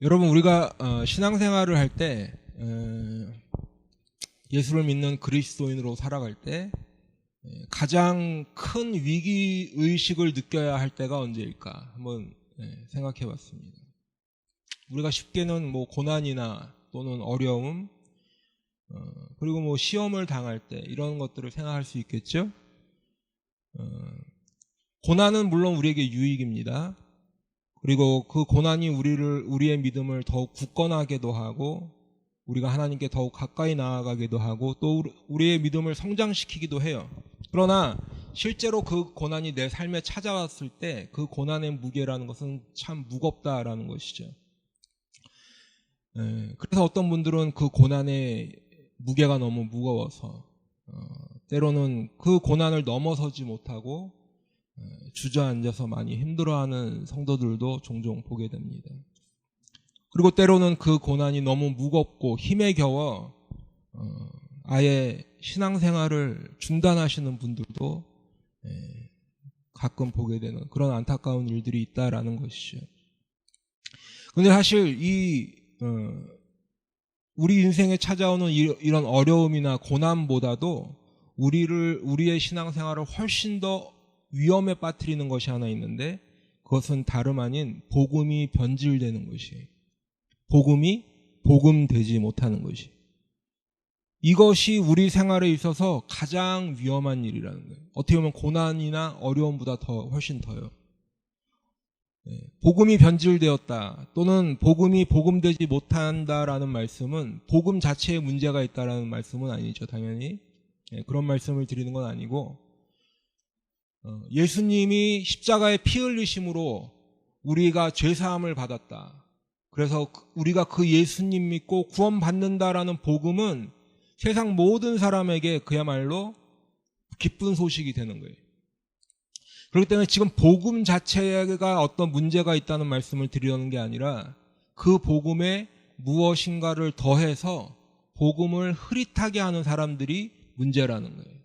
여러분, 우리가 신앙생활을 할 때 예수를 믿는 그리스도인으로 살아갈 때 가장 큰 위기의식을 느껴야 할 때가 언제일까 한번 생각해 봤습니다. 우리가 쉽게는 뭐 고난이나 또는 어려움 그리고 뭐 시험을 당할 때 이런 것들을 생각할 수 있겠죠. 고난은 물론 우리에게 유익입니다. 그리고 그 고난이 우리의 믿음을 더욱 굳건하게도 하고 우리가 하나님께 더욱 가까이 나아가기도 하고 또 우리의 믿음을 성장시키기도 해요. 그러나 실제로 그 고난이 내 삶에 찾아왔을 때 그 고난의 무게라는 것은 참 무겁다라는 것이죠. 그래서 어떤 분들은 그 고난의 무게가 너무 무거워서 때로는 그 고난을 넘어서지 못하고 주저앉아서 많이 힘들어하는 성도들도 종종 보게 됩니다. 그리고 때로는 그 고난이 너무 무겁고 힘에 겨워 아예 신앙생활을 중단하시는 분들도 가끔 보게 되는 그런 안타까운 일들이 있다라는 것이죠. 그런데 사실 우리 인생에 찾아오는 이런 어려움이나 고난보다도 우리의 신앙생활을 훨씬 더 위험에 빠뜨리는 것이 하나 있는데 그것은 다름 아닌 복음이 변질되는 것이에요. 복음이 복음되지 못하는 것이. 이것이 우리 생활에 있어서 가장 위험한 일이라는 거예요. 어떻게 보면 고난이나 어려움보다 훨씬 더요. 복음이 변질되었다 또는 복음이 복음되지 못한다라는 말씀은 복음 자체에 문제가 있다라는 말씀은 아니죠. 당연히 그런 말씀을 드리는 건 아니고 예수님이 십자가에 피 흘리심으로 우리가 죄사함을 받았다. 그래서 우리가 그 예수님 믿고 구원받는다라는 복음은 세상 모든 사람에게 그야말로 기쁜 소식이 되는 거예요. 그렇기 때문에 지금 복음 자체가 어떤 문제가 있다는 말씀을 드리려는 게 아니라 그 복음에 무엇인가를 더해서 복음을 흐릿하게 하는 사람들이 문제라는 거예요.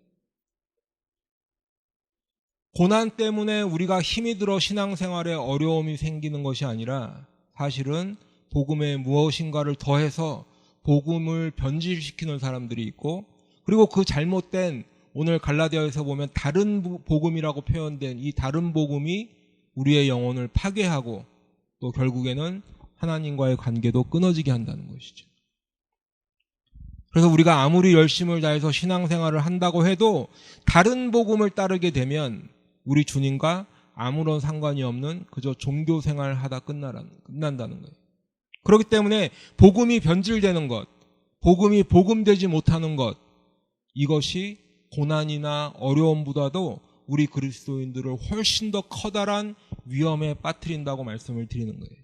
고난 때문에 우리가 힘이 들어 신앙생활에 어려움이 생기는 것이 아니라 사실은 복음에 무엇인가를 더해서 복음을 변질시키는 사람들이 있고 그리고 그 잘못된 오늘 갈라디아에서 보면 다른 복음이라고 표현된 이 다른 복음이 우리의 영혼을 파괴하고 또 결국에는 하나님과의 관계도 끊어지게 한다는 것이죠. 그래서 우리가 아무리 열심을 다해서 신앙생활을 한다고 해도 다른 복음을 따르게 되면 우리 주님과 아무런 상관이 없는 그저 종교생활 하다 끝난다는 거예요. 그렇기 때문에 복음이 변질되는 것, 복음이 복음되지 못하는 것, 이것이 고난이나 어려움보다도 우리 그리스도인들을 훨씬 더 커다란 위험에 빠뜨린다고 말씀을 드리는 거예요.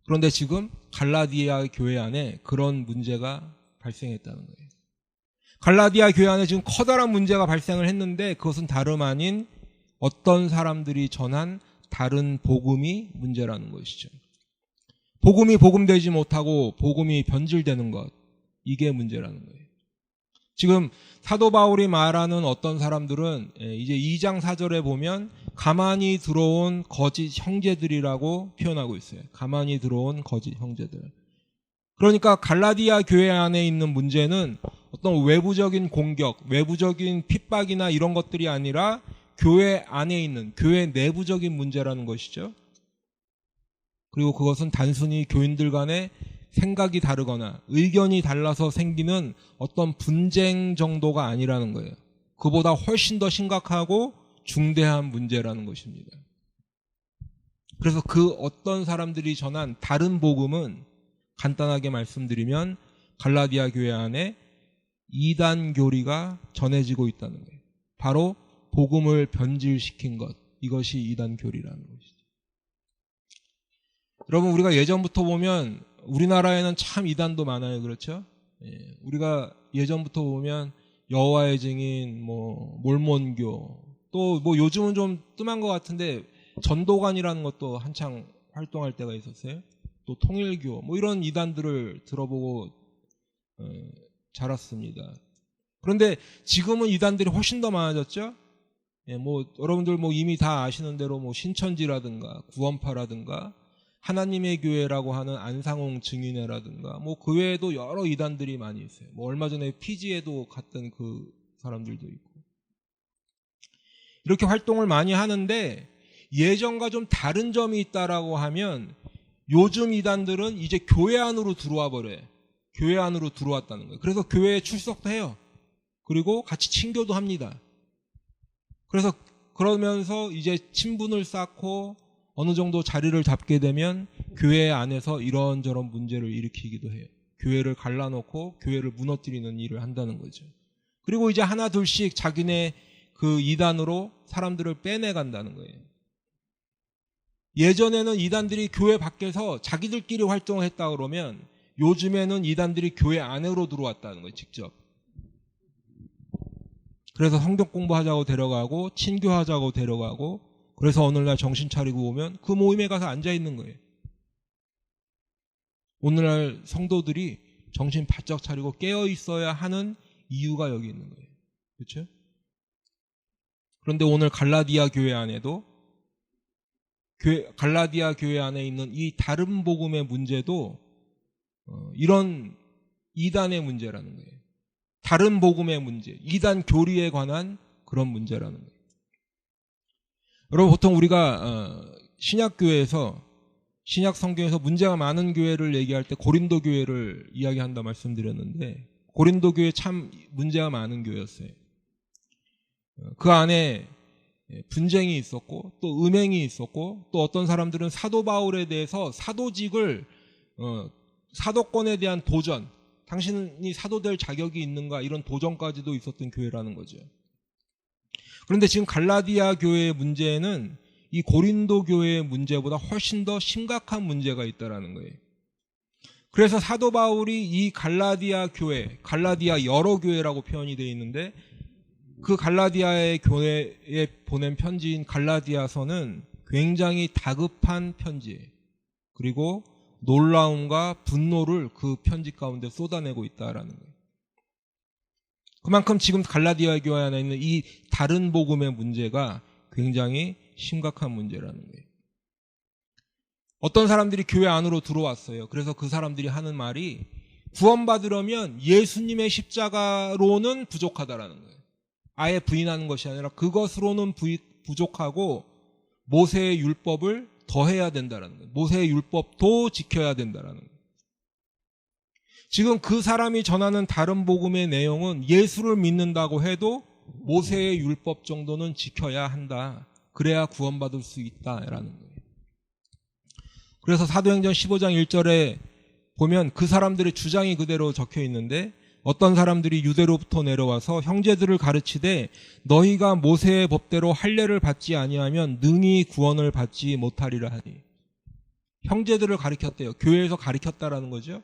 그런데 지금 갈라디아 교회 안에 그런 문제가 발생했다는 거예요. 갈라디아 교회 안에 지금 커다란 문제가 발생을 했는데 그것은 다름 아닌 어떤 사람들이 전한 다른 복음이 문제라는 것이죠. 복음이 복음되지 못하고 복음이 변질되는 것, 이게 문제라는 거예요. 지금 사도 바울이 말하는 어떤 사람들은 이제 2장 4절에 보면 가만히 들어온 거짓 형제들이라고 표현하고 있어요. 가만히 들어온 거짓 형제들. 그러니까 갈라디아 교회 안에 있는 문제는 어떤 외부적인 공격, 외부적인 핍박이나 이런 것들이 아니라 교회 안에 있는 교회 내부적인 문제라는 것이죠. 그리고 그것은 단순히 교인들 간에 생각이 다르거나 의견이 달라서 생기는 어떤 분쟁 정도가 아니라는 거예요. 그보다 훨씬 더 심각하고 중대한 문제라는 것입니다. 그래서 그 어떤 사람들이 전한 다른 복음은 간단하게 말씀드리면 갈라디아 교회 안에 이단 교리가 전해지고 있다는 거예요. 바로 복음을 변질시킨 것, 이것이 이단 교리라는 것이죠. 여러분, 우리가 예전부터 보면 우리나라에는 참 이단도 많아요. 그렇죠? 우리가 예전부터 보면 여호와의 증인, 몰몬교, 또 요즘은 좀 뜸한 것 같은데 전도관이라는 것도 한창 활동할 때가 있었어요. 또 통일교, 이런 이단들을 들어보고 자랐습니다. 그런데 지금은 이단들이 훨씬 더 많아졌죠? 여러분들 이미 다 아시는 대로 신천지라든가 구원파라든가 하나님의 교회라고 하는 안상홍 증인회라든가 뭐 그 외에도 여러 이단들이 많이 있어요. 뭐 얼마 전에 피지에도 갔던 그 사람들도 있고 이렇게 활동을 많이 하는데 예전과 좀 다른 점이 있다라고 하면 요즘 이단들은 이제 교회 안으로 들어와 버려요. 교회 안으로 들어왔다는 거예요. 그래서 교회에 출석도 해요. 그리고 같이 친교도 합니다. 그래서 그러면서 이제 친분을 쌓고 어느 정도 자리를 잡게 되면 교회 안에서 이런저런 문제를 일으키기도 해요. 교회를 갈라놓고 교회를 무너뜨리는 일을 한다는 거죠. 그리고 이제 하나 둘씩 자기네 그 이단으로 사람들을 빼내간다는 거예요. 예전에는 이단들이 교회 밖에서 자기들끼리 활동을 했다 그러면 요즘에는 이단들이 교회 안으로 들어왔다는 거예요. 직접. 그래서 성경 공부하자고 데려가고 친교하자고 데려가고 그래서 오늘날 정신 차리고 오면 그 모임에 가서 앉아 있는 거예요. 오늘날 성도들이 정신 바짝 차리고 깨어 있어야 하는 이유가 여기 있는 거예요. 그렇죠? 그런데 오늘 갈라디아 교회 안에도 갈라디아 교회 안에 있는 이 다른 복음의 문제도 이런 이단의 문제라는 거예요. 다른 복음의 문제, 이단 교리에 관한 그런 문제라는 거예요. 여러분 보통 우리가 신약교회에서 신약 성경에서 문제가 많은 교회를 얘기할 때 고린도 교회를 이야기한다 말씀드렸는데 고린도 교회 참 문제가 많은 교회였어요. 그 안에 분쟁이 있었고 또 음행이 있었고 또 어떤 사람들은 사도 바울에 대해서 사도직을 사도권에 대한 도전, 당신이 사도 될 자격이 있는가 이런 도전까지도 있었던 교회라는 거죠. 그런데 지금 갈라디아 교회의 문제는 이 고린도 교회의 문제보다 훨씬 더 심각한 문제가 있다라는 거예요. 그래서 사도 바울이 이 갈라디아 교회, 갈라디아 여러 교회라고 표현이 되어 있는데 그 갈라디아의 교회에 보낸 편지인 갈라디아서는 굉장히 다급한 편지예요. 그리고 놀라움과 분노를 그 편지 가운데 쏟아내고 있다라는 거예요. 그만큼 지금 갈라디아 교회 안에 있는 이 다른 복음의 문제가 굉장히 심각한 문제라는 거예요. 어떤 사람들이 교회 안으로 들어왔어요. 그래서 그 사람들이 하는 말이 구원받으려면 예수님의 십자가로는 부족하다라는 거예요. 아예 부인하는 것이 아니라 그것으로는 부족하고 모세의 율법을 더해야 된다라는 거예요. 모세의 율법도 지켜야 된다라는 거예요. 지금 그 사람이 전하는 다른 복음의 내용은 예수를 믿는다고 해도 모세의 율법 정도는 지켜야 한다. 그래야 구원받을 수 있다라는 거예요. 그래서 사도행전 15장 1절에 보면 그 사람들의 주장이 그대로 적혀 있는데 어떤 사람들이 유대로부터 내려와서 형제들을 가르치되 너희가 모세의 법대로 할례를 받지 아니하면 능히 구원을 받지 못하리라 하니. 형제들을 가르쳤대요. 교회에서 가르쳤다라는 거죠.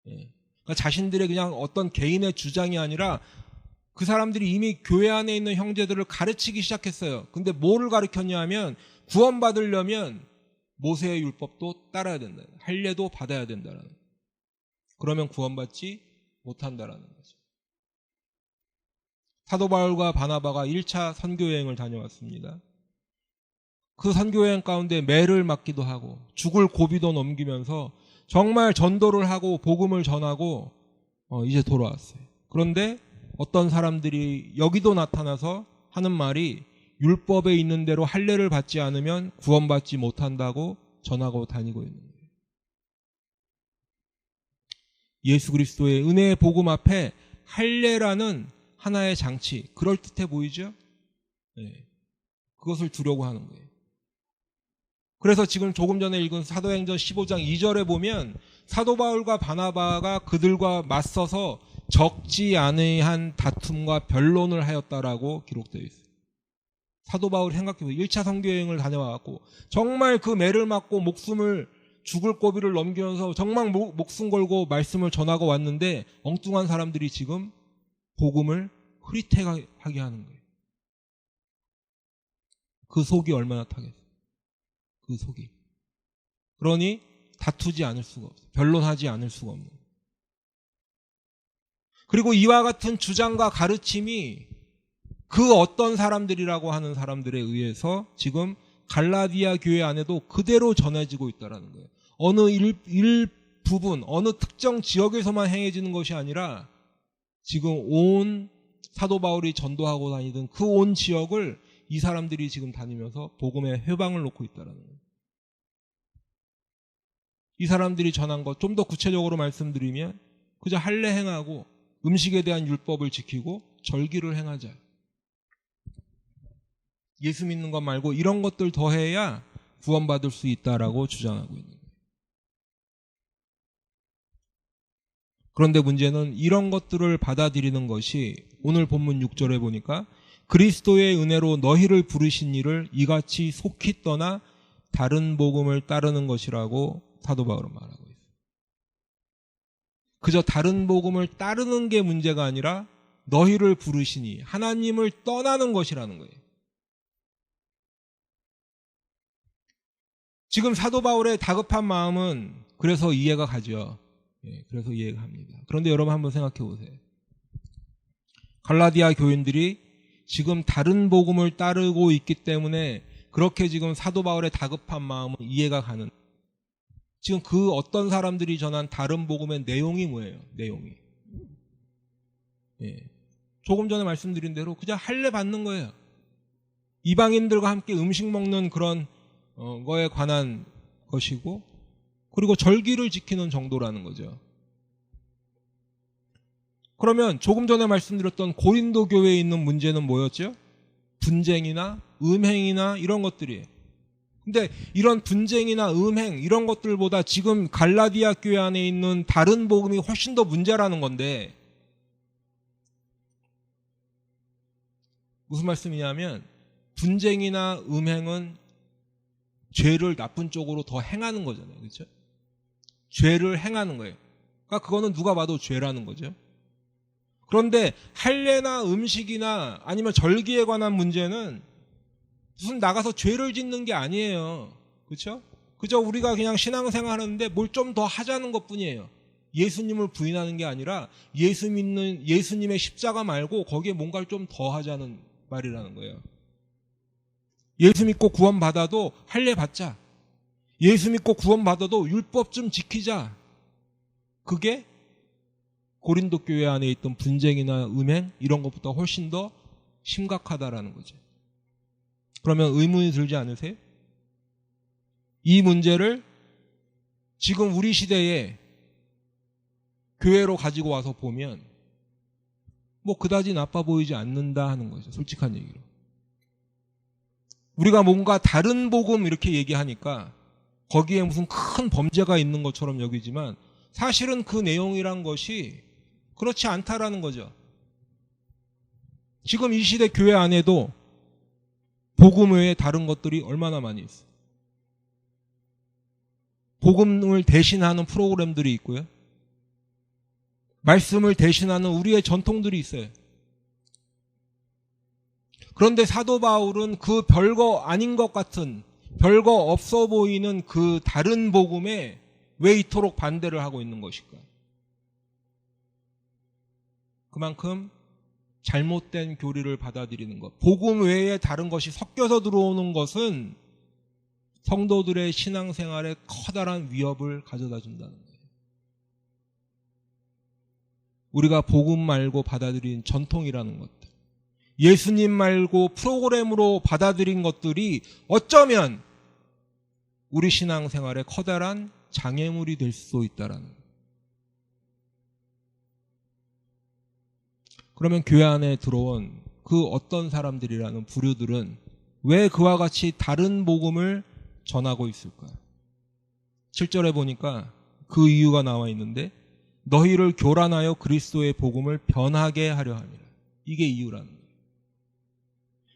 그러니까 자신들의 그냥 어떤 개인의 주장이 아니라 그 사람들이 이미 교회 안에 있는 형제들을 가르치기 시작했어요. 근데 뭐를 가르쳤냐 하면 구원받으려면 모세의 율법도 따라야 된다. 할례도 받아야 된다라는. 그러면 구원받지 못한다라는 거죠. 사도 바울과 바나바가 1차 선교여행을 다녀왔습니다. 그 선교여행 가운데 매를 맞기도 하고 죽을 고비도 넘기면서 정말 전도를 하고 복음을 전하고 이제 돌아왔어요. 그런데 어떤 사람들이 여기도 나타나서 하는 말이 율법에 있는 대로 할례를 받지 않으면 구원받지 못한다고 전하고 다니고 있는 거예요. 예수 그리스도의 은혜의 복음 앞에 할례라는 하나의 장치, 그럴듯해 보이죠? 네. 그것을 두려고 하는 거예요. 그래서 지금 조금 전에 읽은 사도행전 15장 2절에 보면 사도 바울과 바나바가 그들과 맞서서 적지 않은 다툼과 변론을 하였다라고 기록되어 있어요. 사도 바울이 생각해보세요. 1차 선교여행을 다녀와갖고 정말 그 매를 맞고 목숨을 죽을 고비를 넘기면서 정말 목숨 걸고 말씀을 전하고 왔는데 엉뚱한 사람들이 지금 복음을 흐릿하게 하는 거예요. 그 속이 얼마나 타겠어요. 그 속이. 그러니 다투지 않을 수가 없어요. 변론하지 않을 수가 없는 거예요. 그리고 이와 같은 주장과 가르침이 그 어떤 사람들이라고 하는 사람들에 의해서 지금 갈라디아 교회 안에도 그대로 전해지고 있다는 거예요. 어느 일부분, 어느 특정 지역에서만 행해지는 것이 아니라 지금 온 사도 바울이 전도하고 다니던 그 온 지역을 이 사람들이 지금 다니면서 복음의 회방을 놓고 있다는 거예요. 이 사람들이 전한 것 좀 더 구체적으로 말씀드리면 그저 할례 행하고 음식에 대한 율법을 지키고 절기를 행하자. 예수 믿는 것 말고 이런 것들 더해야 구원받을 수 있다라고 주장하고 있는 거예요. 그런데 문제는 이런 것들을 받아들이는 것이 오늘 본문 6절에 보니까 그리스도의 은혜로 너희를 부르신 이를 이같이 속히 떠나 다른 복음을 따르는 것이라고 사도 바울은 말하고 있어요. 그저 다른 복음을 따르는 게 문제가 아니라 너희를 부르시니 하나님을 떠나는 것이라는 거예요. 지금 사도 바울의 다급한 마음은 그래서 이해가 가죠. 그래서 이해가 합니다. 그런데 여러분 한번 생각해 보세요. 갈라디아 교인들이 지금 다른 복음을 따르고 있기 때문에 그렇게 지금 사도 바울의 다급한 마음은 이해가 가는. 지금 그 어떤 사람들이 전한 다른 복음의 내용이 뭐예요? 내용이. 조금 전에 말씀드린 대로 그냥 할례 받는 거예요. 이방인들과 함께 음식 먹는 그런 거에 관한 것이고 그리고 절기를 지키는 정도라는 거죠. 그러면 조금 전에 말씀드렸던 고린도 교회에 있는 문제는 뭐였죠? 분쟁이나 음행이나 이런 것들이에요. 근데 이런 분쟁이나 음행 이런 것들보다 지금 갈라디아 교회 안에 있는 다른 복음이 훨씬 더 문제라는 건데 무슨 말씀이냐면 분쟁이나 음행은 죄를 나쁜 쪽으로 더 행하는 거잖아요. 그렇죠? 죄를 행하는 거예요. 그러니까 그거는 누가 봐도 죄라는 거죠. 그런데 할례나 음식이나 아니면 절기에 관한 문제는 무슨 나가서 죄를 짓는 게 아니에요. 그렇죠? 그저 우리가 그냥 신앙생활 하는데 뭘 좀 더 하자는 것뿐이에요. 예수님을 부인하는 게 아니라 예수님의 십자가 말고 거기에 뭔가를 좀 더 하자는 말이라는 거예요. 예수 믿고 구원받아도 할례 받자. 예수 믿고 구원받아도 율법 좀 지키자. 그게 고린도 교회 안에 있던 분쟁이나 음행 이런 것보다 훨씬 더 심각하다라는 거죠. 그러면 의문이 들지 않으세요? 이 문제를 지금 우리 시대에 교회로 가지고 와서 보면 뭐 그다지 나빠 보이지 않는다 하는 거죠. 솔직한 얘기로. 우리가 뭔가 다른 복음 이렇게 얘기하니까 거기에 무슨 큰 범죄가 있는 것처럼 여기지만 사실은 그 내용이란 것이 그렇지 않다라는 거죠. 지금 이 시대 교회 안에도 복음 외에 다른 것들이 얼마나 많이 있어요. 복음을 대신하는 프로그램들이 있고요. 말씀을 대신하는 우리의 전통들이 있어요. 그런데 사도 바울은 그 별거 아닌 것 같은 별거 없어 보이는 그 다른 복음에 왜 이토록 반대를 하고 있는 것일까? 그만큼 잘못된 교리를 받아들이는 것, 복음 외에 다른 것이 섞여서 들어오는 것은 성도들의 신앙생활에 커다란 위협을 가져다 준다는 거예요. 우리가 복음 말고 받아들인 전통이라는 것들, 예수님 말고 프로그램으로 받아들인 것들이 어쩌면 우리 신앙생활에 커다란 장애물이 될 수도 있다라는 거예요. 그러면 교회 안에 들어온 그 어떤 사람들이라는 부류들은 왜 그와 같이 다른 복음을 전하고 있을까? 7절에 보니까 그 이유가 나와 있는데 너희를 교란하여 그리스도의 복음을 변하게 하려 함이라. 이게 이유라는 거예요.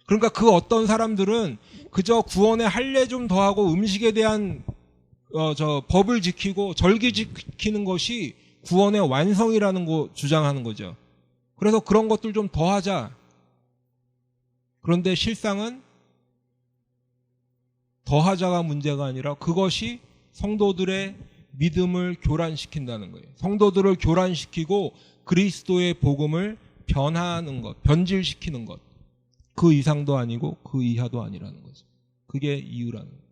그러니까 그 어떤 사람들은 그저 구원의 할례 좀 더하고 음식에 대한 법을 지키고 절기 지키는 것이 구원의 완성이라는 거 주장하는 거죠. 그래서 그런 것들 좀 더 하자. 그런데 실상은 더 하자가 문제가 아니라 그것이 성도들의 믿음을 교란시킨다는 거예요. 성도들을 교란시키고 그리스도의 복음을 변화하는 것, 변질시키는 것. 그 이상도 아니고 그 이하도 아니라는 거죠. 그 그게 이유라는 거예요.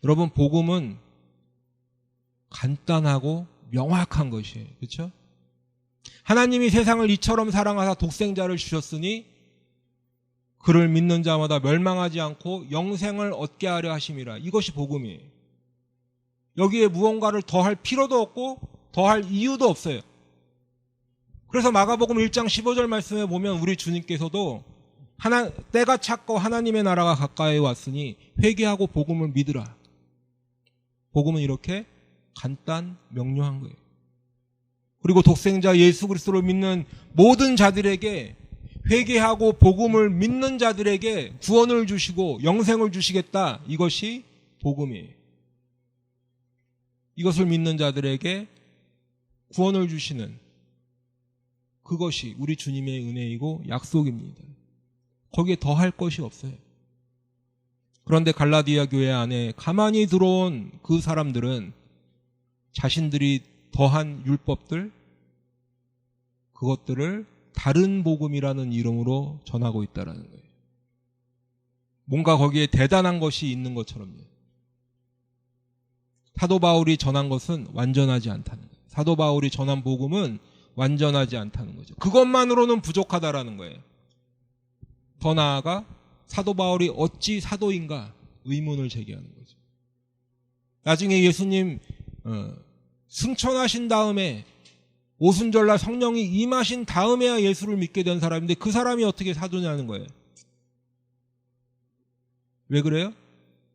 여러분, 복음은 간단하고 명확한 것이에요. 그렇죠? 하나님이 세상을 이처럼 사랑하사 독생자를 주셨으니 그를 믿는 자마다 멸망하지 않고 영생을 얻게 하려 하심이라. 이것이 복음이에요. 여기에 무언가를 더할 필요도 없고 더할 이유도 없어요. 그래서 마가복음 1장 15절 말씀에 보면 우리 주님께서도 때가 찼고 하나님의 나라가 가까이 왔으니 회개하고 복음을 믿으라. 복음은 이렇게 간단 명료한 거예요. 그리고 독생자 예수 그리스도를 믿는 모든 자들에게, 회개하고 복음을 믿는 자들에게 구원을 주시고 영생을 주시겠다. 이것이 복음이에요. 이것을 믿는 자들에게 구원을 주시는 그것이 우리 주님의 은혜이고 약속입니다. 거기에 더할 것이 없어요. 그런데 갈라디아 교회 안에 가만히 들어온 그 사람들은 자신들이 더한 율법들, 그것들을 다른 복음이라는 이름으로 전하고 있다는 거예요. 뭔가 거기에 대단한 것이 있는 것처럼요. 사도 바울이 전한 것은 완전하지 않다는 거예요. 사도 바울이 전한 복음은 완전하지 않다는 거죠. 그것만으로는 부족하다라는 거예요. 더 나아가 사도 바울이 어찌 사도인가 의문을 제기하는 거죠. 나중에 예수님 승천하신 다음에 오순절날 성령이 임하신 다음에야 예수를 믿게 된 사람인데 그 사람이 어떻게 사도냐는 거예요. 왜 그래요?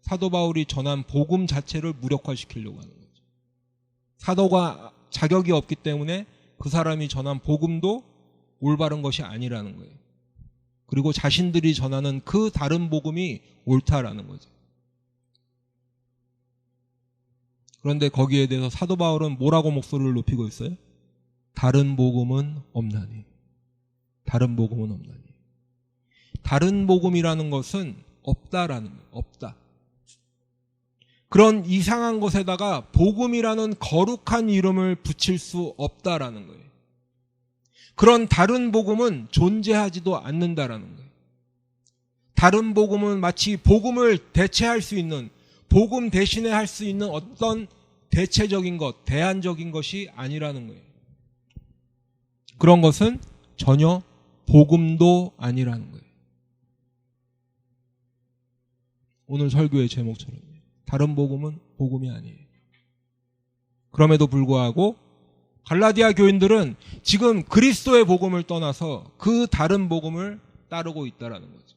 사도 바울이 전한 복음 자체를 무력화시키려고 하는 거죠. 사도가 자격이 없기 때문에 그 사람이 전한 복음도 올바른 것이 아니라는 거예요. 그리고 자신들이 전하는 그 다른 복음이 옳다라는 거죠. 그런데 거기에 대해서 사도 바울은 뭐라고 목소리를 높이고 있어요? 다른 복음은 없나니. 다른 복음은 없나니. 다른 복음이라는 것은 없다라는 거예요. 없다. 그런 이상한 것에다가 복음이라는 거룩한 이름을 붙일 수 없다라는 거예요. 그런 다른 복음은 존재하지도 않는다라는 거예요. 다른 복음은 마치 복음을 대체할 수 있는, 복음 대신에 할 수 있는 어떤 대체적인 것, 대안적인 것이 아니라는 거예요. 그런 것은 전혀 복음도 아니라는 거예요. 오늘 설교의 제목처럼 다른 복음은 복음이 아니에요. 그럼에도 불구하고 갈라디아 교인들은 지금 그리스도의 복음을 떠나서 그 다른 복음을 따르고 있다는 거죠.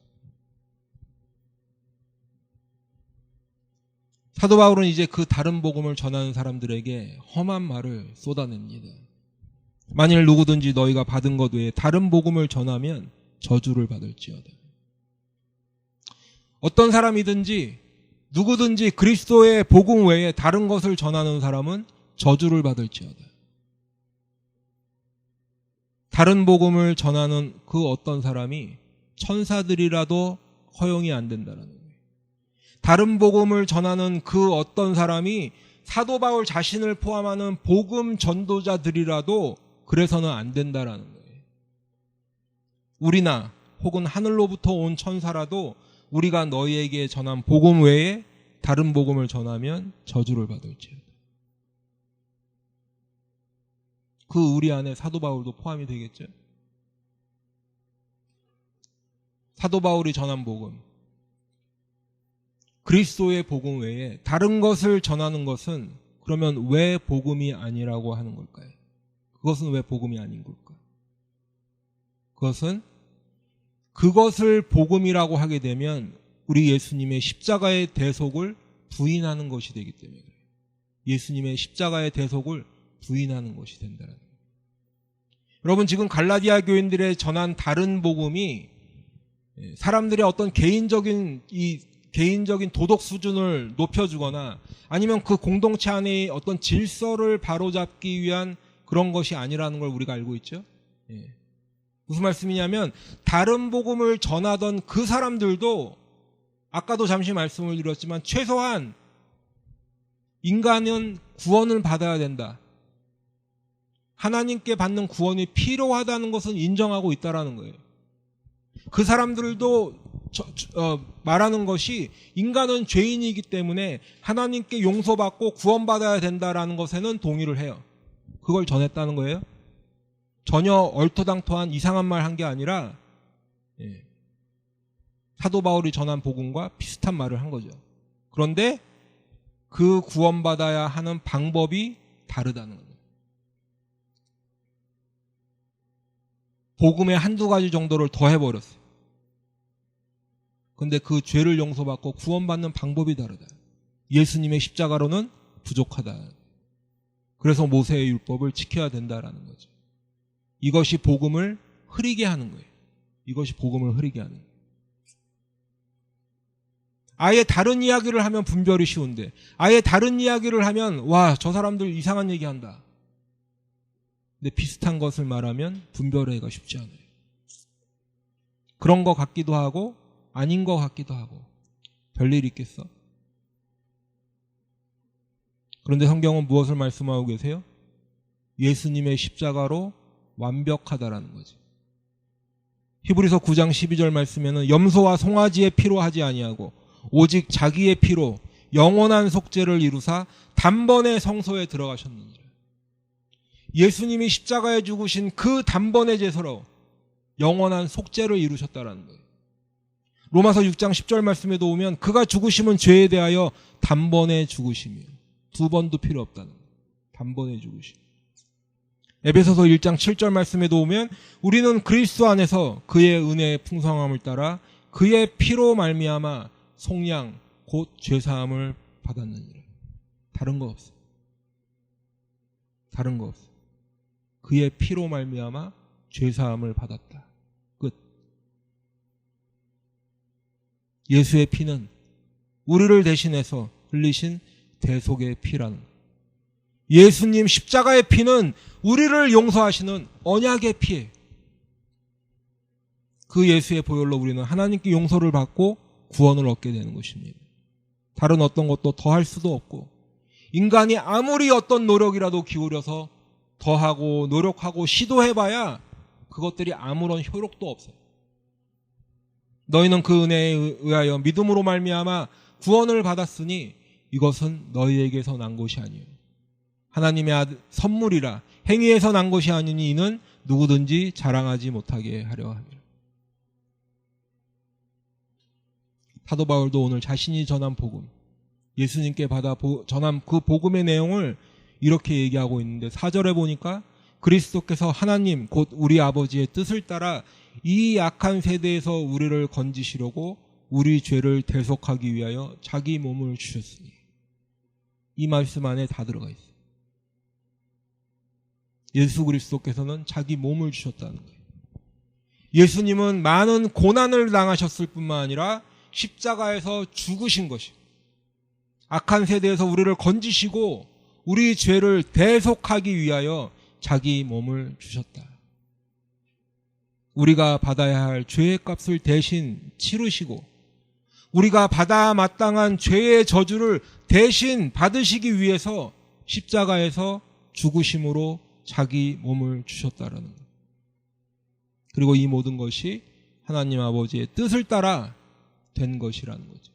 사도 바울은 이제 그 다른 복음을 전하는 사람들에게 험한 말을 쏟아냅니다. 만일 누구든지 너희가 받은 것 외에 다른 복음을 전하면 저주를 받을지어다. 어떤 사람이든지 누구든지 그리스도의 복음 외에 다른 것을 전하는 사람은 저주를 받을지어다. 다른 복음을 전하는 그 어떤 사람이 천사들이라도 허용이 안 된다는 거예요. 다른 복음을 전하는 그 어떤 사람이 사도 바울 자신을 포함하는 복음 전도자들이라도 그래서는 안 된다라는 거예요. 우리나 혹은 하늘로부터 온 천사라도 우리가 너희에게 전한 복음 외에 다른 복음을 전하면 저주를 받을지어다. 그 우리 안에 사도 바울도 포함이 되겠죠? 사도 바울이 전한 복음, 그리스도의 복음 외에 다른 것을 전하는 것은 그러면 왜 복음이 아니라고 하는 걸까요? 그것은 왜 복음이 아닌 걸까? 그것을 복음이라고 하게 되면 우리 예수님의 십자가의 대속을 부인하는 것이 되기 때문에 그래요. 예수님의 십자가의 대속을 부인하는 것이 된다는 거예요. 여러분, 지금 갈라디아 교인들의 전한 다른 복음이 사람들의 어떤 개인적인 도덕 수준을 높여주거나 아니면 그 공동체 안에 어떤 질서를 바로잡기 위한 그런 것이 아니라는 걸 우리가 알고 있죠. 무슨 말씀이냐면 다른 복음을 전하던 그 사람들도 아까도 잠시 말씀을 드렸지만 최소한 인간은 구원을 받아야 된다. 하나님께 받는 구원이 필요하다는 것은 인정하고 있다라는 거예요. 그 사람들도 말하는 것이 인간은 죄인이기 때문에 하나님께 용서받고 구원받아야 된다라는 것에는 동의를 해요. 그걸 전했다는 거예요. 전혀 얼토당토한 이상한 말 한 게 아니라 사도 바울이 전한 복음과 비슷한 말을 한 거죠. 그런데 그 구원받아야 하는 방법이 다르다는 거예요. 복음의 한두 가지 정도를 더해버렸어요. 근데 그 죄를 용서받고 구원받는 방법이 다르다. 예수님의 십자가로는 부족하다. 그래서 모세의 율법을 지켜야 된다라는 거죠. 이것이 복음을 흐리게 하는 거예요. 이것이 복음을 흐리게 하는 거예요. 아예 다른 이야기를 하면 분별이 쉬운데, 아예 다른 이야기를 하면 와, 저 사람들 이상한 얘기한다. 근데 비슷한 것을 말하면 분별하기가 쉽지 않아요. 그런 것 같기도 하고 아닌 것 같기도 하고 별일 있겠어? 그런데 성경은 무엇을 말씀하고 계세요? 예수님의 십자가로 완벽하다라는 거지. 히브리서 9장 12절 말씀에는 염소와 송아지의 피로 하지 아니하고 오직 자기의 피로 영원한 속죄를 이루사 단번에 성소에 들어가셨느니라. 예수님이 십자가에 죽으신 그 단번의 제사로 영원한 속죄를 이루셨다라는 거예요. 로마서 6장 10절 말씀에도 오면 그가 죽으심은 죄에 대하여 단번에 죽으심이요. 두 번도 필요 없다는 거예요. 단번에 죽으심. 에베소서 1장 7절 말씀에도 오면 우리는 그리스도 안에서 그의 은혜의 풍성함을 따라 그의 피로 말미암아 속량 곧 죄사함을 받았느니라. 다른 거 없어. 다른 거 없어. 그의 피로 말미암아 죄사함을 받았다. 끝. 예수의 피는 우리를 대신해서 흘리신 대속의 피라는 거예요. 예수님 십자가의 피는 우리를 용서하시는 언약의 피예요. 그 예수의 보혈로 우리는 하나님께 용서를 받고 구원을 얻게 되는 것입니다. 다른 어떤 것도 더할 수도 없고, 인간이 아무리 어떤 노력이라도 기울여서 더하고 노력하고 시도해봐야 그것들이 아무런 효력도 없어요. 너희는 그 은혜에 의하여 믿음으로 말미암아 구원을 받았으니 이것은 너희에게서 난 것이 아니에요. 하나님의 선물이라 행위에서 난 것이 아니니 이는 누구든지 자랑하지 못하게 하려 함이라. 사도 바울도 오늘 자신이 전한 복음, 예수님께 받아 전한 그 복음의 내용을 이렇게 얘기하고 있는데 4절에 보니까 그리스도께서 하나님 곧 우리 아버지의 뜻을 따라 이 약한 세대에서 우리를 건지시려고 우리 죄를 대속하기 위하여 자기 몸을 주셨으니, 이 말씀 안에 다 들어가 있어요. 예수 그리스도께서는 자기 몸을 주셨다는 거예요. 예수님은 많은 고난을 당하셨을 뿐만 아니라 십자가에서 죽으신 것이, 악한 세대에서 우리를 건지시고 우리 죄를 대속하기 위하여 자기 몸을 주셨다. 우리가 받아야 할 죄의 값을 대신 치르시고 우리가 받아 마땅한 죄의 저주를 대신 받으시기 위해서 십자가에서 죽으심으로 자기 몸을 주셨다라는 것. 그리고 이 모든 것이 하나님 아버지의 뜻을 따라 된 것이라는 거죠.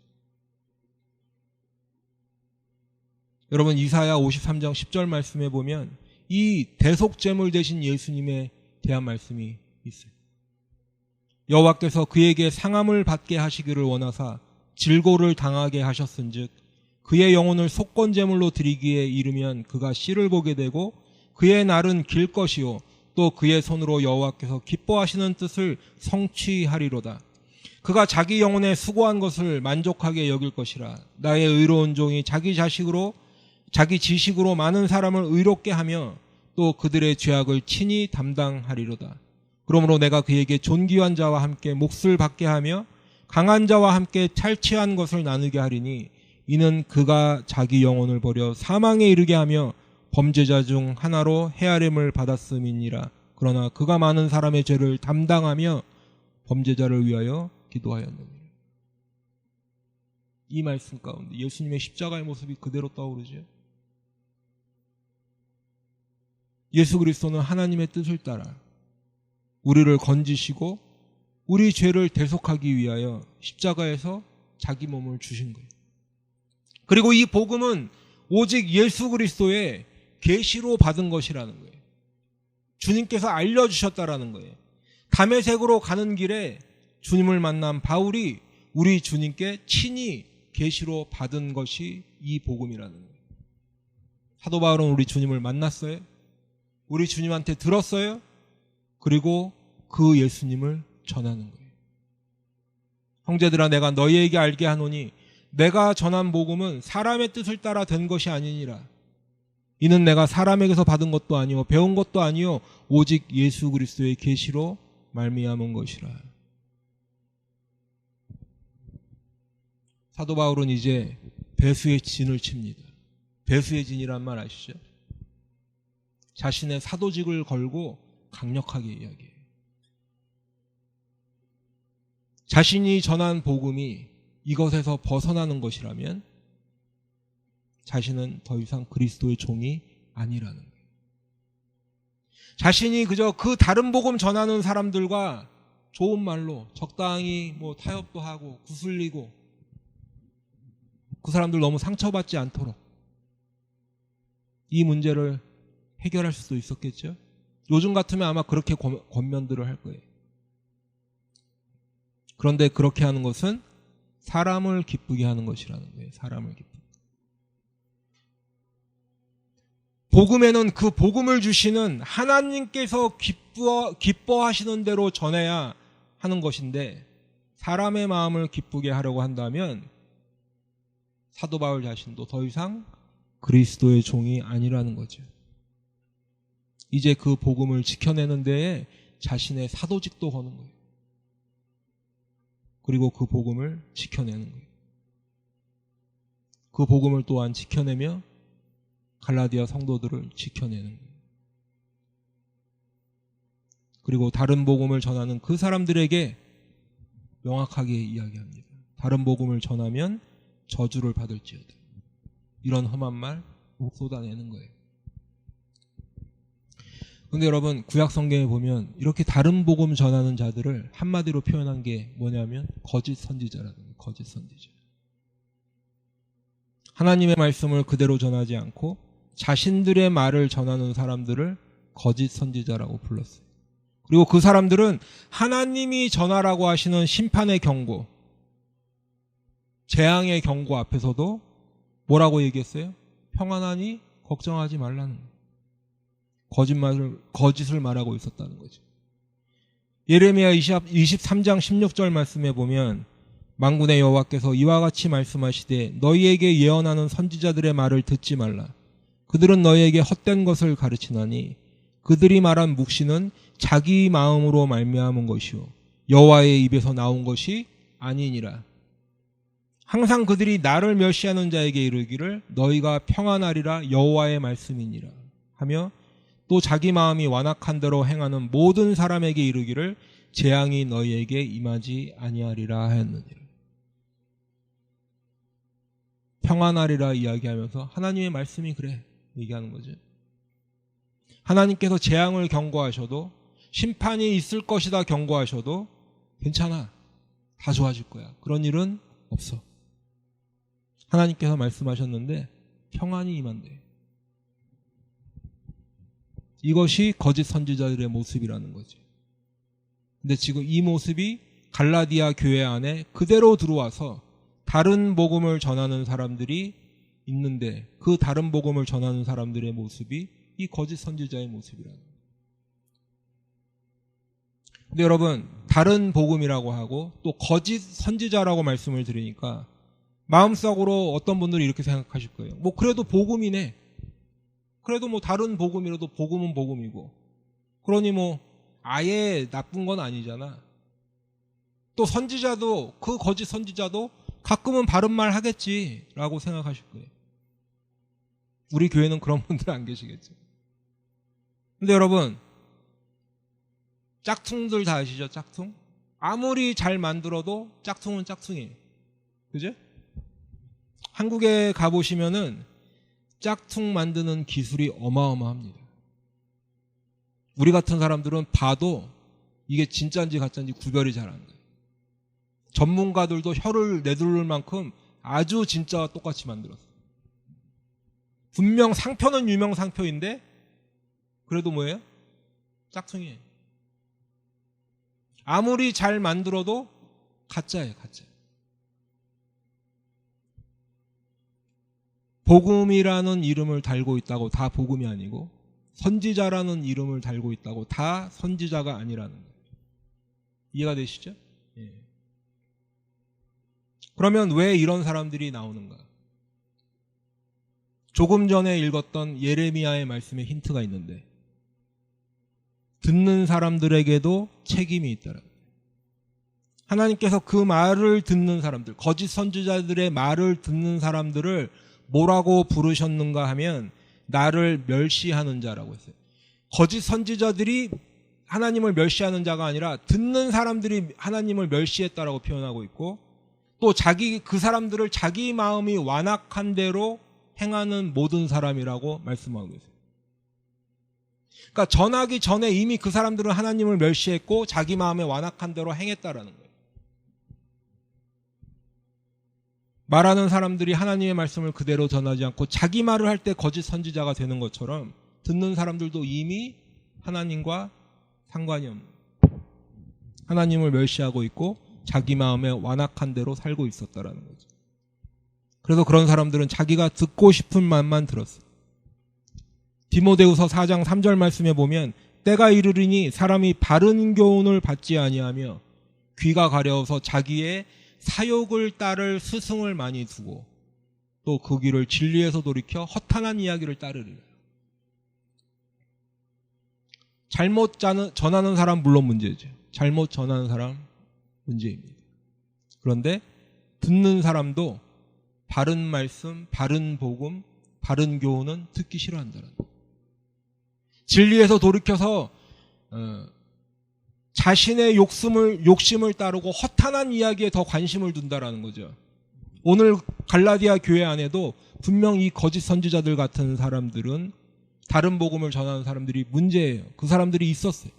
여러분, 이사야 53장 10절 말씀에 보면 이 대속제물 되신 예수님에 대한 말씀이 있어요. 여호와께서 그에게 상함을 받게 하시기를 원하사 질고를 당하게 하셨은즉 그의 영혼을 속건제물로 드리기에 이르면 그가 씨를 보게 되고 그의 날은 길 것이요 또 그의 손으로 여호와께서 기뻐하시는 뜻을 성취하리로다. 그가 자기 영혼에 수고한 것을 만족하게 여길 것이라. 나의 의로운 종이 자기 지식으로 많은 사람을 의롭게 하며 또 그들의 죄악을 친히 담당하리로다. 그러므로 내가 그에게 존귀한 자와 함께 몫을 받게 하며 강한 자와 함께 탈취한 것을 나누게 하리니 이는 그가 자기 영혼을 버려 사망에 이르게 하며 범죄자 중 하나로 헤아림을 받았음이니라. 그러나 그가 많은 사람의 죄를 담당하며 범죄자를 위하여 기도하였느니라. 이 말씀 가운데 예수님의 십자가의 모습이 그대로 떠오르죠. 예수 그리스도는 하나님의 뜻을 따라 우리를 건지시고 우리 죄를 대속하기 위하여 십자가에서 자기 몸을 주신 거예요. 그리고 이 복음은 오직 예수 그리스도의 계시로 받은 것이라는 거예요. 주님께서 알려주셨다라는 거예요. 다메섹으로 가는 길에 주님을 만난 바울이 우리 주님께 친히 계시로 받은 것이 이 복음이라는 거예요. 사도 바울은 우리 주님을 만났어요. 우리 주님한테 들었어요. 그리고 그 예수님을 전하는 거예요. 형제들아, 내가 너희에게 알게 하노니 내가 전한 복음은 사람의 뜻을 따라 된 것이 아니니라. 이는 내가 사람에게서 받은 것도 아니요 배운 것도 아니요 오직 예수 그리스도의 계시로 말미암은 것이라. 사도 바울은 이제 배수의 진을 칩니다. 배수의 진이란 말 아시죠? 자신의 사도직을 걸고 강력하게 이야기해요. 자신이 전한 복음이 이것에서 벗어나는 것이라면 자신은 더 이상 그리스도의 종이 아니라는 거예요. 자신이 그저 그 다른 복음 전하는 사람들과 좋은 말로 적당히 타협도 하고 구슬리고 그 사람들 너무 상처받지 않도록 이 문제를 해결할 수도 있었겠죠. 요즘 같으면 아마 그렇게 권면들을 할 거예요. 그런데 그렇게 하는 것은 사람을 기쁘게 하는 것이라는 거예요. 사람을 기쁘게. 복음에는 그 복음을 주시는 하나님께서 기뻐하시는 대로 전해야 하는 것인데 사람의 마음을 기쁘게 하려고 한다면 사도 바울 자신도 더 이상 그리스도의 종이 아니라는 거죠. 이제 그 복음을 지켜내는 데에 자신의 사도직도 거는 거예요. 그리고 그 복음을 지켜내는 거예요. 그 복음을 또한 지켜내며 갈라디아 성도들을 지켜내는 거예요. 그리고 다른 복음을 전하는 그 사람들에게 명확하게 이야기합니다. 다른 복음을 전하면 저주를 받을지어다. 이런 험한 말 쏟아내는 거예요. 그런데 여러분, 구약 성경에 보면 이렇게 다른 복음 전하는 자들을 한마디로 표현한 게 뭐냐면 거짓 선지자라는 거예요. 거짓 선지자. 하나님의 말씀을 그대로 전하지 않고 자신들의 말을 전하는 사람들을 거짓 선지자라고 불렀어요. 그리고 그 사람들은 하나님이 전하라고 하시는 심판의 경고, 재앙의 경고 앞에서도 뭐라고 얘기했어요? 평안하니 걱정하지 말라는 거예요. 거짓을 말하고 있었다는 거죠. 예레미야 23장 16절 말씀에 보면 만군의 여호와께서 이와 같이 말씀하시되 너희에게 예언하는 선지자들의 말을 듣지 말라. 그들은 너희에게 헛된 것을 가르치나니 그들이 말한 묵시는 자기 마음으로 말미암은 것이요 여호와의 입에서 나온 것이 아니니라. 항상 그들이 나를 멸시하는 자에게 이르기를 너희가 평안하리라 여호와의 말씀이니라 하며 또 자기 마음이 완악한 대로 행하는 모든 사람에게 이르기를 재앙이 너희에게 임하지 아니하리라 하였느니라. 평안하리라 이야기하면서 하나님의 말씀이 그래 얘기하는 거죠. 하나님께서 재앙을 경고하셔도 심판이 있을 것이다 경고하셔도 괜찮아. 다 좋아질 거야. 그런 일은 없어. 하나님께서 말씀하셨는데 평안이 임한대. 이것이 거짓 선지자들의 모습이라는 거지. 근데 지금 이 모습이 갈라디아 교회 안에 그대로 들어와서 다른 복음을 전하는 사람들이 있는데 그 다른 복음을 전하는 사람들의 모습이 이 거짓 선지자의 모습이라는 거예요. 근데 여러분, 다른 복음이라고 하고 또 거짓 선지자라고 말씀을 드리니까 마음속으로 어떤 분들이 이렇게 생각하실 거예요. 그래도 복음이네. 그래도 다른 복음이라도 복음은 복음이고. 그러니 아예 나쁜 건 아니잖아. 또 선지자도, 그 거짓 선지자도 가끔은 바른 말 하겠지라고 생각하실 거예요. 우리 교회는 그런 분들 안 계시겠죠. 근데 여러분, 짝퉁들 다 아시죠? 짝퉁? 아무리 잘 만들어도 짝퉁은 짝퉁이에요. 그죠? 한국에 가보시면은 짝퉁 만드는 기술이 어마어마합니다. 우리 같은 사람들은 봐도 이게 진짜인지 가짜인지 구별이 잘 안 돼요. 전문가들도 혀를 내두를 만큼 아주 진짜와 똑같이 만들었어요. 분명 상표는 유명 상표인데 그래도 뭐예요? 짝퉁이에요. 아무리 잘 만들어도 가짜예요, 가짜. 복음이라는 이름을 달고 있다고 다 복음이 아니고 선지자라는 이름을 달고 있다고 다 선지자가 아니라는 거예요. 이해가 되시죠? 예. 그러면 왜 이런 사람들이 나오는가? 조금 전에 읽었던 예레미야의 말씀에 힌트가 있는데 듣는 사람들에게도 책임이 있다라. 하나님께서 그 말을 듣는 사람들, 거짓 선지자들의 말을 듣는 사람들을 뭐라고 부르셨는가 하면 나를 멸시하는 자라고 했어요. 거짓 선지자들이 하나님을 멸시하는 자가 아니라 듣는 사람들이 하나님을 멸시했다라고 표현하고 있고 또 그 사람들을 자기 마음이 완악한 대로 행하는 모든 사람이라고 말씀하고 계세요. 그러니까 전하기 전에 이미 그 사람들은 하나님을 멸시했고 자기 마음에 완악한 대로 행했다라는 거예요. 말하는 사람들이 하나님의 말씀을 그대로 전하지 않고 자기 말을 할 때 거짓 선지자가 되는 것처럼 듣는 사람들도 이미 하나님과 상관이 없는 거예요. 하나님을 멸시하고 있고 자기 마음에 완악한 대로 살고 있었다라는 거죠. 그래서 그런 사람들은 자기가 듣고 싶은 말만 들었어요. 디모데후서 4장 3절 말씀에 보면 때가 이르리니 사람이 바른 교훈을 받지 아니하며 귀가 가려워서 자기의 사욕을 따를 스승을 많이 두고 또 그 길을 진리에서 돌이켜 허탄한 이야기를 따르리라. 잘못 전하는 사람 물론 문제죠. 잘못 전하는 사람 문제입니다. 그런데 듣는 사람도 바른 말씀, 바른 복음, 바른 교훈은 듣기 싫어한다는 거예요. 진리에서 돌이켜서 자신의 욕심을 따르고 허탄한 이야기에 더 관심을 둔다라는 거죠. 오늘 갈라디아 교회 안에도 분명 이 거짓 선지자들 같은 사람들은 다른 복음을 전하는 사람들이 문제예요. 그 사람들이 있었어요.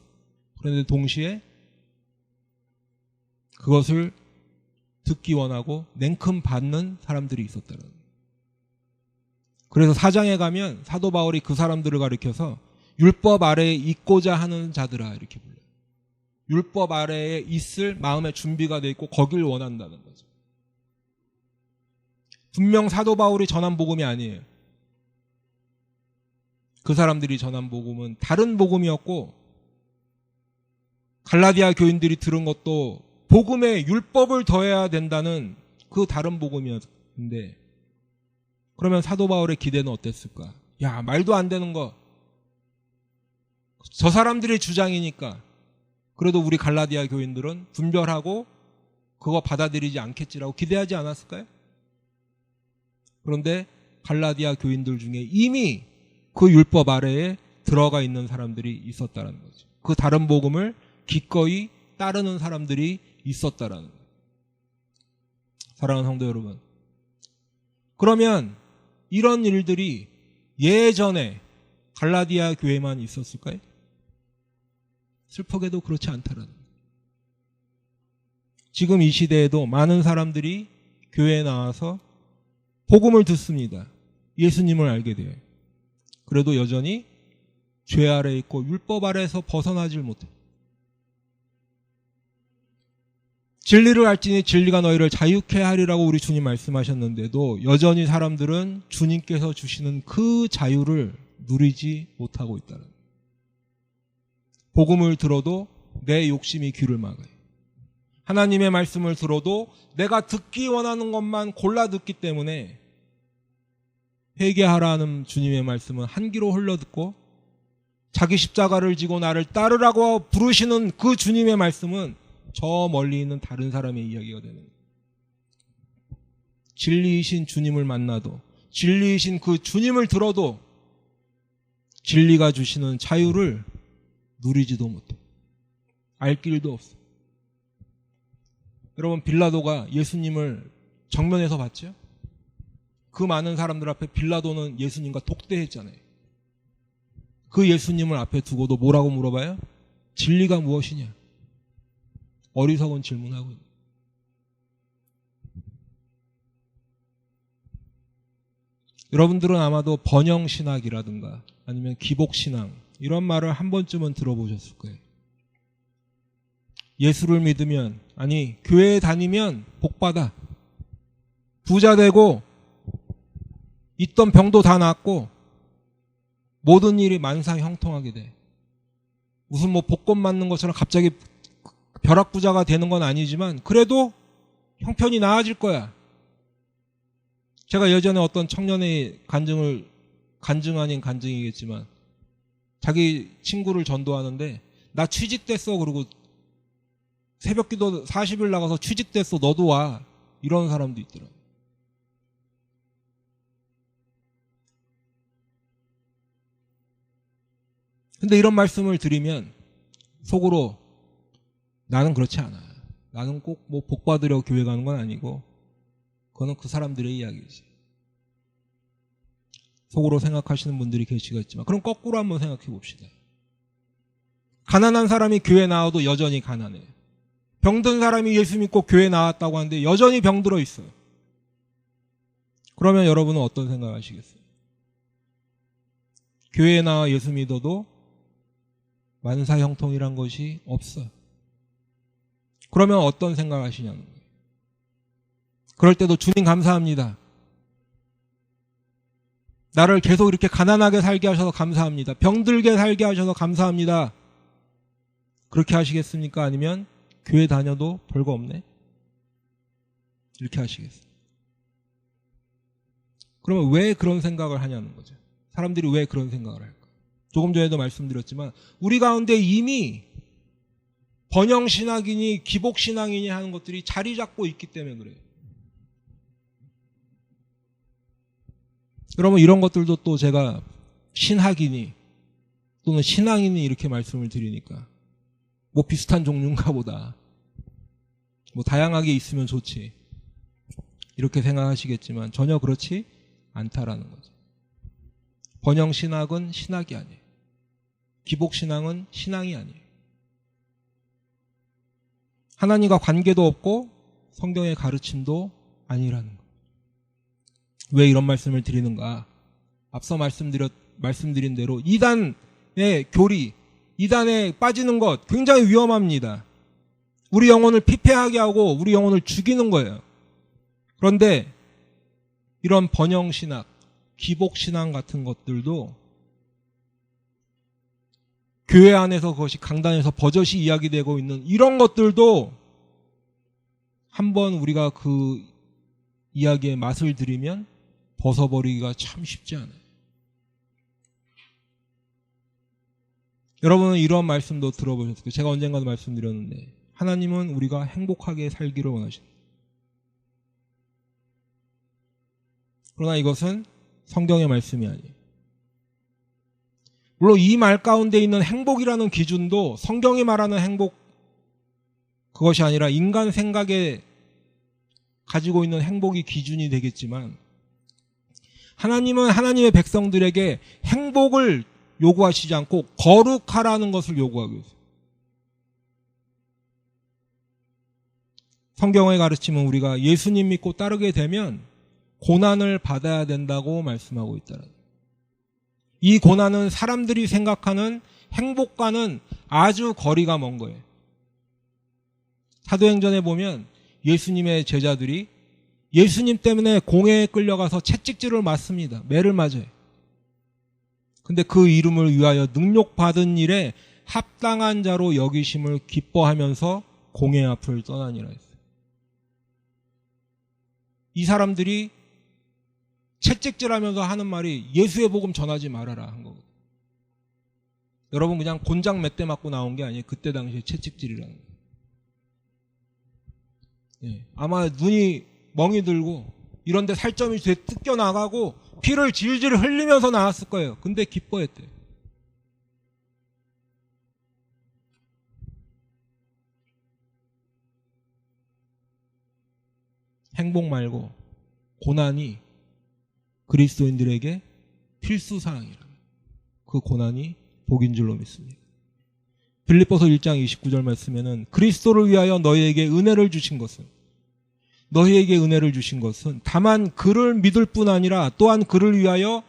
그런데 동시에 그것을 듣기 원하고 냉큼 받는 사람들이 있었다는 거예요. 그래서 4장에 가면 사도 바울이 그 사람들을 가리켜서 율법 아래에 있고자 하는 자들아 이렇게 불러요. 율법 아래에 있을 마음의 준비가 돼 있고 거길 원한다는 거죠. 분명 사도 바울이 전한 복음이 아니에요. 그 사람들이 전한 복음은 다른 복음이었고 갈라디아 교인들이 들은 것도 복음에 율법을 더해야 된다는 그 다른 복음이었는데 그러면 사도 바울의 기대는 어땠을까? 야, 말도 안 되는 거. 저 사람들의 주장이니까 그래도 우리 갈라디아 교인들은 분별하고 그거 받아들이지 않겠지라고 기대하지 않았을까요? 그런데 갈라디아 교인들 중에 이미 그 율법 아래에 들어가 있는 사람들이 있었다는 거죠. 그 다른 복음을 기꺼이 따르는 사람들이 있었다라는 거예요. 사랑하는 성도 여러분, 그러면 이런 일들이 예전에 갈라디아 교회만 있었을까요? 슬프게도 그렇지 않다라는 거예요. 지금 이 시대에도 많은 사람들이 교회에 나와서 복음을 듣습니다. 예수님을 알게 돼요. 그래도 여전히 죄 아래에 있고 율법 아래에서 벗어나질 못해요. 진리를 알지니 진리가 너희를 자유케 하리라고 우리 주님 말씀하셨는데도 여전히 사람들은 주님께서 주시는 그 자유를 누리지 못하고 있다는 거예요. 복음을 들어도 내 욕심이 귀를 막아요. 하나님의 말씀을 들어도 내가 듣기 원하는 것만 골라 듣기 때문에 회개하라는 주님의 말씀은 한 귀로 흘러듣고 자기 십자가를 지고 나를 따르라고 부르시는 그 주님의 말씀은 저 멀리 있는 다른 사람의 이야기가 되는 거예요. 진리이신 주님을 만나도 진리이신 그 주님을 들어도 진리가 주시는 자유를 누리지도 못해. 알 길도 없어. 여러분, 빌라도가 예수님을 정면에서 봤죠? 그 많은 사람들 앞에 빌라도는 예수님과 독대했잖아요. 그 예수님을 앞에 두고도 뭐라고 물어봐요? 진리가 무엇이냐? 어리석은 질문하고 있는. 여러분들은 아마도 번영신학이라든가 아니면 기복신앙 이런 말을 한 번쯤은 들어보셨을 거예요. 예수를 믿으면, 아니 교회에 다니면 복받아, 부자 되고 있던 병도 다 낫고 모든 일이 만사형통하게 돼. 무슨 뭐 복권 맞는 것처럼 갑자기 벼락부자가 되는 건 아니지만 그래도 형편이 나아질 거야. 제가 예전에 어떤 청년의 간증 아닌 간증이겠지만 자기 친구를 전도하는데 나 취직됐어 그러고 새벽기도 40일 나가서 취직됐어 너도 와, 이런 사람도 있더라고요. 근데 이런 말씀을 드리면 속으로 나는 그렇지 않아, 나는 꼭 뭐 복 받으려 교회 가는 건 아니고 그거는 그 사람들의 이야기지, 속으로 생각하시는 분들이 계시겠지만, 그럼 거꾸로 한번 생각해 봅시다. 가난한 사람이 교회 나와도 여전히 가난해요. 병든 사람이 예수 믿고 교회 나왔다고 하는데 여전히 병들어 있어요. 그러면 여러분은 어떤 생각 하시겠어요? 교회에 나와 예수 믿어도 만사형통이란 것이 없어요. 그러면 어떤 생각 하시냐는 거예요. 그럴 때도 주님 감사합니다, 나를 계속 이렇게 가난하게 살게 하셔서 감사합니다, 병들게 살게 하셔서 감사합니다, 그렇게 하시겠습니까? 아니면 교회 다녀도 별거 없네, 이렇게 하시겠어요? 그러면 왜 그런 생각을 하냐는 거죠. 사람들이 왜 그런 생각을 할까? 조금 전에도 말씀드렸지만 우리 가운데 이미 번영신학이니 기복신앙이니 하는 것들이 자리 잡고 있기 때문에 그래요. 그러면 이런 것들도 또 제가 신학이니 또는 신앙이니 이렇게 말씀을 드리니까 뭐 비슷한 종류인가 보다, 뭐 다양하게 있으면 좋지, 이렇게 생각하시겠지만 전혀 그렇지 않다라는 거죠. 번영신학은 신학이 아니에요. 기복신앙은 신앙이 아니에요. 하나님과 관계도 없고 성경의 가르침도 아니라는 거예요. 왜 이런 말씀을 드리는가? 앞서 말씀드린 대로 이단의 교리, 이단에 빠지는 것 굉장히 위험합니다. 우리 영혼을 피폐하게 하고 우리 영혼을 죽이는 거예요. 그런데 이런 번영신학, 기복신앙 같은 것들도 교회 안에서 그것이 강단에서 버젓이 이야기되고 있는 이런 것들도 한번 우리가 그 이야기의 맛을 들이면 벗어버리기가 참 쉽지 않아요. 여러분은 이런 말씀도 들어보셨을 거예요. 제가 언젠가도 말씀드렸는데 하나님은 우리가 행복하게 살기를 원하신다. 그러나 이것은 성경의 말씀이 아니에요. 물론 이 말 가운데 있는 행복이라는 기준도 성경이 말하는 행복, 그것이 아니라 인간 생각에 가지고 있는 행복이 기준이 되겠지만 하나님은 하나님의 백성들에게 행복을 요구하시지 않고 거룩하라는 것을 요구하고 있어요. 성경의 가르침은 우리가 예수님 믿고 따르게 되면 고난을 받아야 된다고 말씀하고 있다는 거예요. 이 고난은 사람들이 생각하는 행복과는 아주 거리가 먼 거예요. 사도행전에 보면 예수님의 제자들이 예수님 때문에 공회에 끌려가서 채찍질을 맞습니다. 매를 맞아요. 근데 그 이름을 위하여 능욕받은 일에 합당한 자로 여기심을 기뻐하면서 공회 앞을 떠나니라 했어요. 이 사람들이 채찍질하면서 하는 말이 예수의 복음 전하지 말아라 한 거거든요. 여러분 그냥 곤장 몇 대 맞고 나온 게 아니에요. 그때 당시에 채찍질이라는 거예요. 네. 아마 눈이 멍이 들고 이런데 살점이 뜯겨 나가고 피를 질질 흘리면서 나왔을 거예요. 근데 기뻐했대요. 행복 말고 고난이 그리스도인들에게 필수사항이라. 그 고난이 복인 줄로 믿습니다. 빌립보서 1장 29절 말씀에는 그리스도를 위하여 너희에게 은혜를 주신 것은 다만 그를 믿을 뿐 아니라 또한 그를 위하여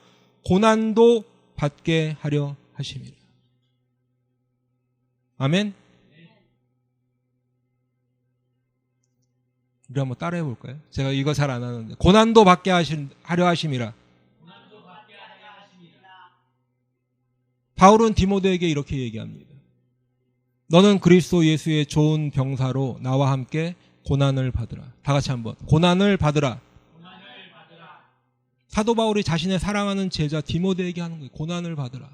고난도 받게 하려 하심이라. 아멘. 우리 한번 따라해 볼까요? 제가 이거 잘 안 하는데. 고난도 받게 하려 하심이라. 바울은 디모데에게 이렇게 얘기합니다. 너는 그리스도 예수의 좋은 병사로 나와 함께 고난을 받으라. 다 같이 한번. 고난을 받으라. 사도 바울이 자신의 사랑하는 제자 디모데에게 하는 거예요. 고난을 받으라.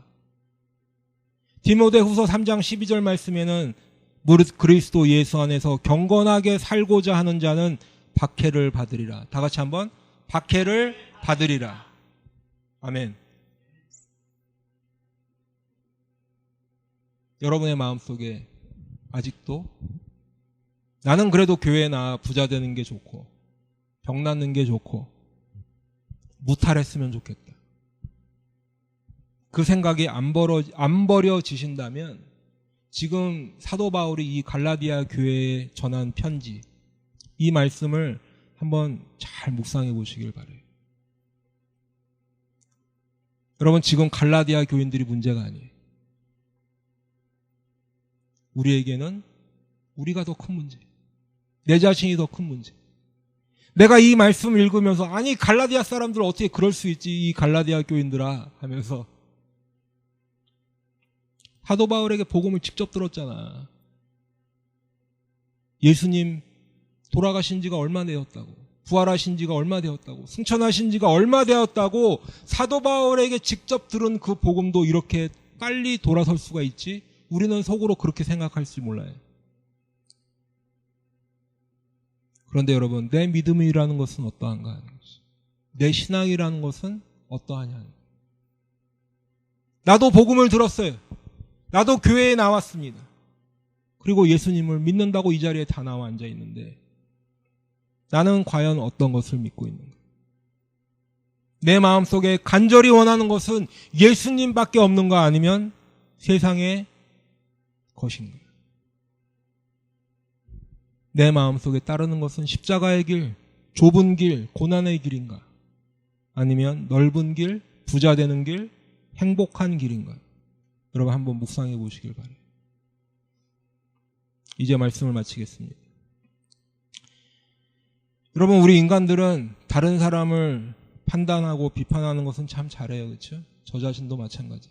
디모데후서 3장 12절 말씀에는 무릇 그리스도 예수 안에서 경건하게 살고자 하는 자는 박해를 받으리라. 다 같이 한번. 박해를 받으리라. 아멘. 여러분의 마음속에 아직도 나는 그래도 교회에 나와 부자 되는 게 좋고 병 낫는 게 좋고 무탈했으면 좋겠다. 그 생각이 안 버려지신다면 지금 사도 바울이 이 갈라디아 교회에 전한 편지, 이 말씀을 한번 잘 묵상해 보시길 바라요. 여러분, 지금 갈라디아 교인들이 문제가 아니에요. 우리에게는 우리가 더 큰 문제, 내 자신이 더 큰 문제. 내가 이 말씀을 읽으면서 아니 갈라디아 사람들 어떻게 그럴 수 있지 이 갈라디아 교인들아 하면서 사도 바울에게 복음을 직접 들었잖아. 예수님 돌아가신 지가 얼마 되었다고, 부활하신 지가 얼마 되었다고, 승천하신 지가 얼마 되었다고 사도 바울에게 직접 들은 그 복음도 이렇게 빨리 돌아설 수가 있지? 우리는 속으로 그렇게 생각할지 몰라요. 그런데 여러분, 내 믿음이라는 것은 어떠한가 하는 것이, 내 신앙이라는 것은 어떠하냐 하는 것이. 나도 복음을 들었어요. 나도 교회에 나왔습니다. 그리고 예수님을 믿는다고 이 자리에 다 나와 앉아 있는데 나는 과연 어떤 것을 믿고 있는가? 내 마음속에 간절히 원하는 것은 예수님밖에 없는가 아니면 세상의 것인가? 내 마음속에 따르는 것은 십자가의 길, 좁은 길, 고난의 길인가? 아니면 넓은 길, 부자 되는 길, 행복한 길인가? 여러분 한번 묵상해 보시길 바라요. 이제 말씀을 마치겠습니다. 여러분, 우리 인간들은 다른 사람을 판단하고 비판하는 것은 참 잘해요. 그렇죠? 저 자신도 마찬가지.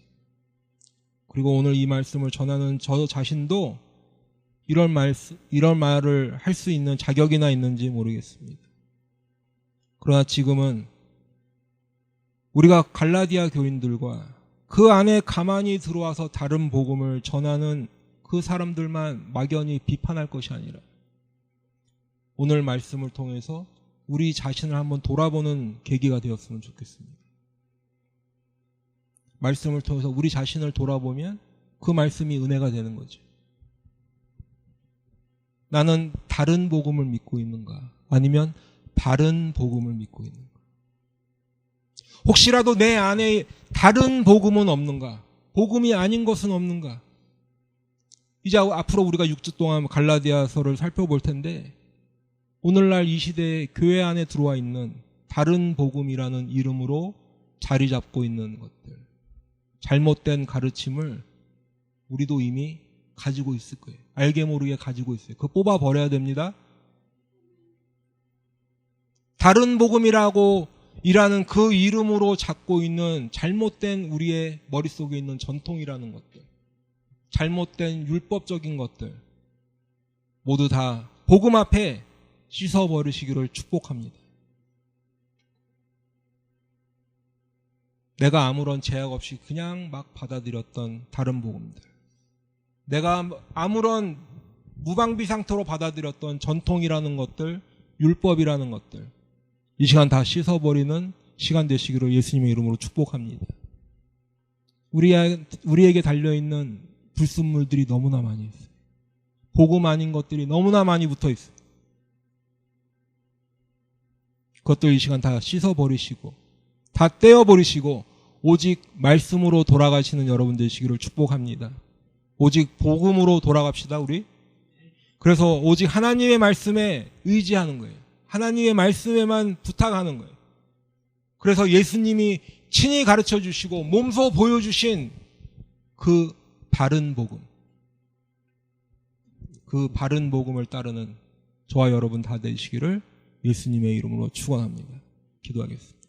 그리고 오늘 이 말씀을 전하는 저 자신도 이런 말을 할 수 있는 자격이나 있는지 모르겠습니다. 그러나 지금은 우리가 갈라디아 교인들과 그 안에 가만히 들어와서 다른 복음을 전하는 그 사람들만 막연히 비판할 것이 아니라 오늘 말씀을 통해서 우리 자신을 한번 돌아보는 계기가 되었으면 좋겠습니다. 말씀을 통해서 우리 자신을 돌아보면 그 말씀이 은혜가 되는 거죠. 나는 다른 복음을 믿고 있는가? 아니면 바른 복음을 믿고 있는가? 혹시라도 내 안에 다른 복음은 없는가? 복음이 아닌 것은 없는가? 이제 앞으로 우리가 6주 동안 갈라디아서를 살펴볼 텐데 오늘날 이 시대에 교회 안에 들어와 있는 다른 복음이라는 이름으로 자리 잡고 있는 것들, 잘못된 가르침을 우리도 이미 가지고 있을 거예요. 알게 모르게 가지고 있어요. 그거 뽑아버려야 됩니다. 다른 복음이라고 이라는 그 이름으로 잡고 있는 잘못된 우리의 머릿속에 있는 전통이라는 것들, 잘못된 율법적인 것들 모두 다 복음 앞에 씻어버리시기를 축복합니다. 내가 아무런 제약 없이 그냥 막 받아들였던 다른 복음들, 내가 아무런 무방비 상태로 받아들였던 전통이라는 것들, 율법이라는 것들, 이 시간 다 씻어버리는 시간 되시기를 예수님의 이름으로 축복합니다. 우리에게 달려있는 불순물들이 너무나 많이 있어요. 복음 아닌 것들이 너무나 많이 붙어 있어요. 그것들 이 시간 다 씻어버리시고 다 떼어버리시고 오직 말씀으로 돌아가시는 여러분 되시기를 축복합니다. 오직 복음으로 돌아갑시다, 우리. 그래서 오직 하나님의 말씀에 의지하는 거예요. 하나님의 말씀에만 부탁하는 거예요. 그래서 예수님이 친히 가르쳐 주시고 몸소 보여주신 그 바른 복음, 그 바른 복음을 따르는 저와 여러분 다 되시기를 예수님의 이름으로 축원합니다. 기도하겠습니다.